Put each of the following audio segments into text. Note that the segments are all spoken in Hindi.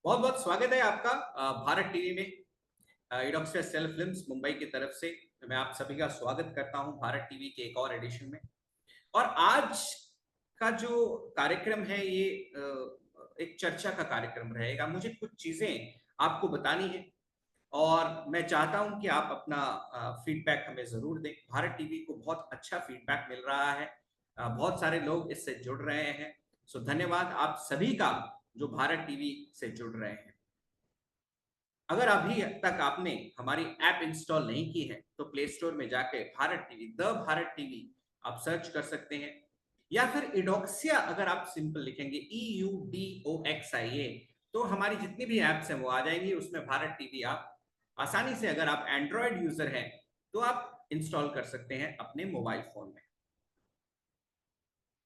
बहुत बहुत स्वागत है आपका भारत टीवी में। इडोक्सिया सेल्फ फिल्म्स मुंबई की तरफ से मैं आप सभी का स्वागत करता हूं भारत टीवी के एक और एडिशन में। और आज का जो कार्यक्रम है ये एक चर्चा का कार्यक्रम रहेगा। मुझे कुछ चीजें आपको बतानी है और मैं चाहता हूं कि आप अपना फीडबैक हमें जरूर दें। भारत टीवी को बहुत अच्छा फीडबैक मिल रहा है। बहुत सारे लोग इससे जुड़ रहे हैं। सो धन्यवाद आप सभी का जो भारत टीवी से जुड़ रहे हैं। अगर अभी तक आपने हमारी ऐप इंस्टॉल नहीं की है तो प्ले स्टोर में जाकर Bharat TV the Bharat TV आप सर्च कर सकते हैं, या फिर इडोक्सिया अगर आप सिंपल लिखेंगे EUDOXIA तो हमारी जितनी भी ऐप्स हैं वो आ जाएंगी। उसमें भारत टीवी आप आसानी से, अगर आप एंड्रॉयड यूजर हैं तो आप इंस्टॉल कर सकते हैं अपने मोबाइल फोन में।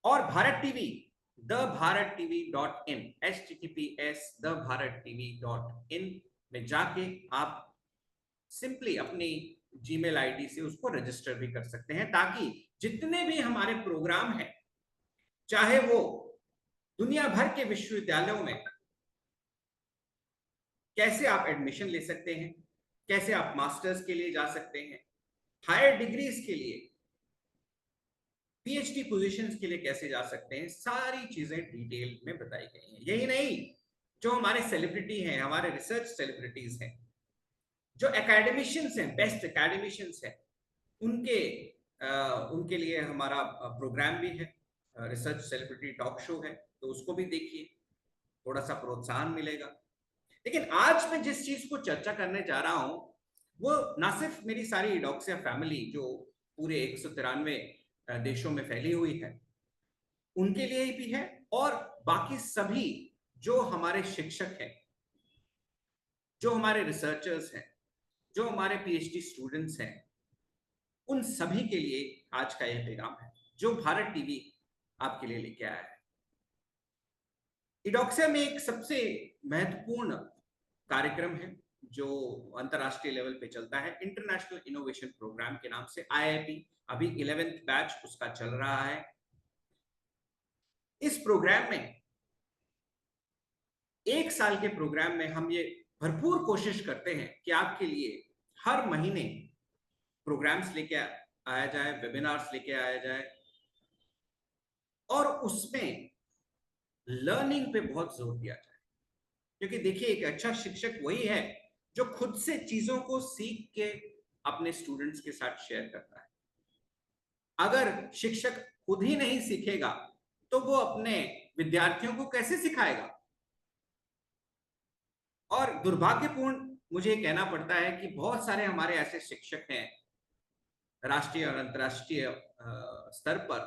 और Bharat TV the Bharat TV .in HTTPS the Bharat TV .in में जाके आप सिंपली अपनी जीमेल आईडी से उसको रजिस्टर भी कर सकते हैं, ताकि जितने भी हमारे प्रोग्राम हैं, चाहे वो दुनिया भर के विश्वविद्यालयों में कैसे आप एडमिशन ले सकते हैं, कैसे आप मास्टर्स के लिए जा सकते हैं, हायर डिग्रीज के लिए, पीएचडी पोजीशंस के लिए कैसे जा सकते हैं, सारी चीजें डिटेल में बताई गई हैं। यही नहीं, जो हमारे सेलिब्रिटी हैं, हमारे रिसर्च सेलिब्रिटीज हैं, जो एकेडमिशियंस हैं, बेस्ट एकेडमिशियंस हैं, उनके उनके लिए हमारा प्रोग्राम भी है। रिसर्च सेलिब्रिटी टॉक शो है, तो उसको भी देखिए, थोड़ा सा प्रोत्साहन मिलेगा। लेकिन आज मैं जिस चीज को चर्चा करने जा रहा हूं वो ना सिर्फ मेरी सारी इडोक्सिया फैमिली जो पूरे 193 देशों में फैली हुई है उनके लिए भी है, और बाकी सभी जो हमारे शिक्षक हैं, जो हमारे रिसर्चर्स हैं, जो हमारे पीएचडी स्टूडेंट्स हैं, उन सभी के लिए आज का यह पैगाम है जो भारत टीवी आपके लिए लेके आया है। इडोक्सिया में एक सबसे महत्वपूर्ण कार्यक्रम है जो अंतरराष्ट्रीय लेवल पे चलता है, इंटरनेशनल इनोवेशन प्रोग्राम के नाम से IIP। अभी 11th बैच उसका चल रहा है। इस प्रोग्राम में, एक साल के प्रोग्राम में, हम ये भरपूर कोशिश करते हैं कि आपके लिए हर महीने प्रोग्राम्स लेके आया जाए, वेबिनार्स लेके आया जाए, और उसमें लर्निंग पे बहुत जोर दिया जाए। क्योंकि देखिए, एक अच्छा शिक्षक वही है जो खुद से चीजों को सीख के अपने स्टूडेंट्स के साथ शेयर करता है। अगर शिक्षक खुद ही नहीं सीखेगा तो वो अपने विद्यार्थियों को कैसे सिखाएगा। और दुर्भाग्यपूर्ण मुझे कहना पड़ता है कि बहुत सारे हमारे ऐसे शिक्षक हैं राष्ट्रीय और अंतर्राष्ट्रीय स्तर पर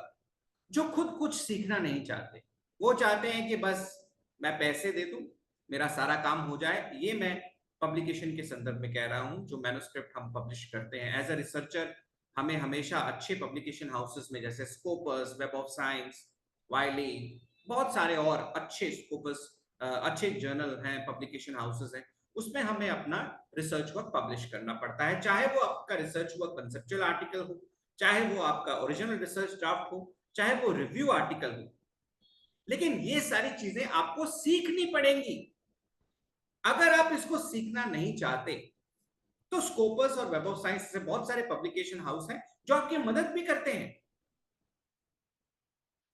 जो खुद कुछ सीखना नहीं चाहते। वो चाहते हैं कि बस मैं पैसे दे दूं, मेरा सारा काम हो जाए। ये मैं पब्लिकेशन के संदर्भ में कह रहा हूं, जो मैन्युस्क्रिप्ट हम पब्लिश करते हैं एज अ रिसर्चर। हमें हमेशा अच्छे पब्लिकेशन हाउसेस में, जैसे स्कोपस, वेब ऑफ साइंस, वाइली, बहुत सारे और अच्छे स्कोपस, अच्छे जर्नल हैं, पब्लिकेशन हाउसेस हैं, उसमें हमें अपना रिसर्च वर्क पब्लिश करना पड़ता है। चाहे वो आपका रिसर्च वर्क कंसेप्चुअल आर्टिकल हो, चाहे वो आपका ओरिजिनल रिसर्च ड्राफ्ट हो, चाहे वो रिव्यू आर्टिकल हो, लेकिन ये सारी चीजें आपको सीखनी पड़ेंगी। अगर आप इसको सीखना नहीं चाहते तो स्कोपस और वेब ऑफ साइंस से बहुत सारे पब्लिकेशन हाउस हैं जो आपकी मदद भी करते हैं।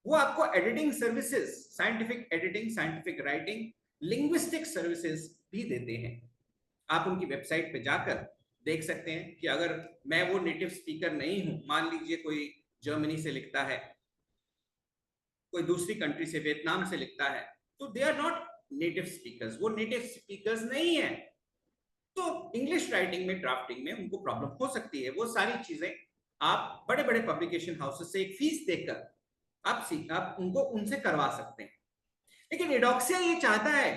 वो आपको editing services, scientific editing, scientific writing, linguistic services भी देते हैं। आप उनकी वेबसाइट पे जाकर देख सकते हैं कि अगर मैं वो नेटिव स्पीकर नहीं हूं, मान लीजिए कोई जर्मनी से लिखता है, कोई दूसरी कंट्री से, वियतनाम से लिखता है, तो they are not native speakers, वो नेटिव स्पीकर्स नहीं है। तो इंग्लिश राइटिंग में, ड्राफ्टिंग में उनको प्रॉब्लम हो सकती है। वो सारी चीजें आप बड़े बड़े पब्लिकेशन हाउसेस से एक फीस देकर आप उनको उनसे करवा सकते हैं। लेकिन इडोक्सिया ये चाहता है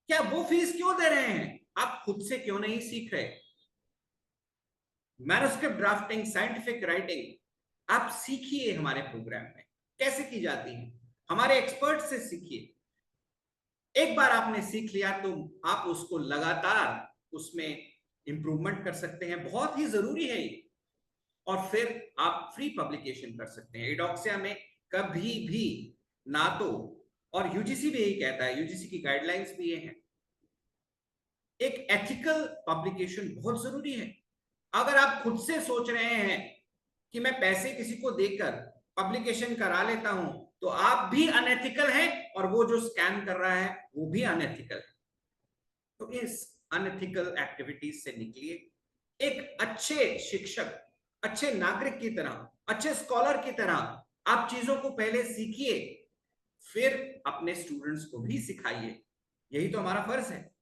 कि आप वो फीस क्यों दे रहे हैं, आप खुद से क्यों नहीं सीख रहे। मैन्युस्क्रिप्ट ड्राफ्टिंग, साइंटिफिक राइटिंग आप सीखिए हमारे प्रोग्राम में, कैसे की जाती है, हमारे एक्सपर्ट से सीखिए। एक बार आपने सीख लिया तो आप उसको लगातार उसमें इंप्रूवमेंट कर सकते हैं, बहुत ही जरूरी है ये। और फिर आप फ्री पब्लिकेशन कर सकते हैं इडोक्सिया में कभी भी। ना तो, और यूजीसी भी यही कहता है, यूजीसी की गाइडलाइंस भी ये हैं एक एथिकल पब्लिकेशन बहुत जरूरी है। अगर आप खुद से सोच रहे हैं कि मैं पैसे किसी को देकर पब्लिकेशन करा लेता हूं, तो आप भी अनएथिकल हैं और वो जो स्कैम कर रहा है वो भी अनएथिकल है। तो इस अनएथिकल एक्टिविटीज से निकलिए। एक अच्छे शिक्षक, अच्छे नागरिक की तरह, अच्छे स्कॉलर की तरह आप चीजों को पहले सीखिए, फिर अपने स्टूडेंट्स को भी सिखाइए। यही तो हमारा फर्ज है।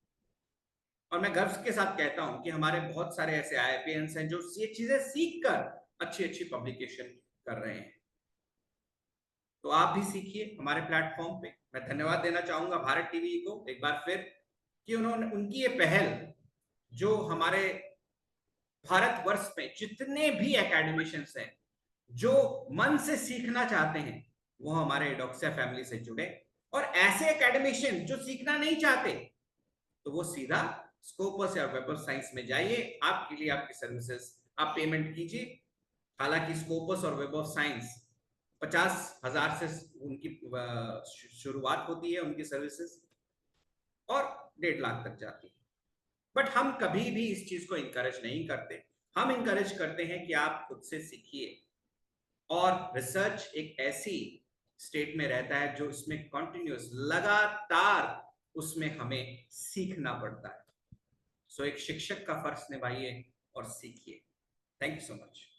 और मैं गर्व के साथ कहता हूं कि हमारे बहुत सारे ऐसे आईपीएन्स हैं जो ये चीजें सीख कर अच्छी अच्छी पब्लिकेशन कर रहे हैं। तो आप भी सीखिए हमारे प्लेटफॉर्म पे। मैं धन्यवाद देना चाहूंगा भारत टीवी को एक बार फिर कि उन्होंने, उनकी ये पहल जो हमारे भारतवर्ष में जितने भी एकेडमिशियंस हैं जो मन से सीखना चाहते हैं, वो हमारे एडोक्सिया फैमिली से जुड़े। और ऐसे एकेडमिशियन जो सीखना नहीं चाहते, तो वो सीधा स्कोपस या वेब ऑफ साइंस में जाइए। आपके लिए आपकी सर्विसेज, आप पेमेंट कीजिए। हालांकि स्कोपस और वेब ऑफ साइंस 50,000 से उनकी शुरुआत होती है उनकी सर्विसेज, और 1.5 लाख तक जाती है। बट हम कभी भी इस चीज को इंकरेज नहीं करते। हम इंकरेज करते हैं कि आप खुद से सीखिए। और रिसर्च एक ऐसी स्टेट में रहता है जो इसमें कॉन्टिन्यूस, लगातार उसमें हमें सीखना पड़ता है। सो एक शिक्षक का फर्ज निभाइए और सीखिए। Thank you so much.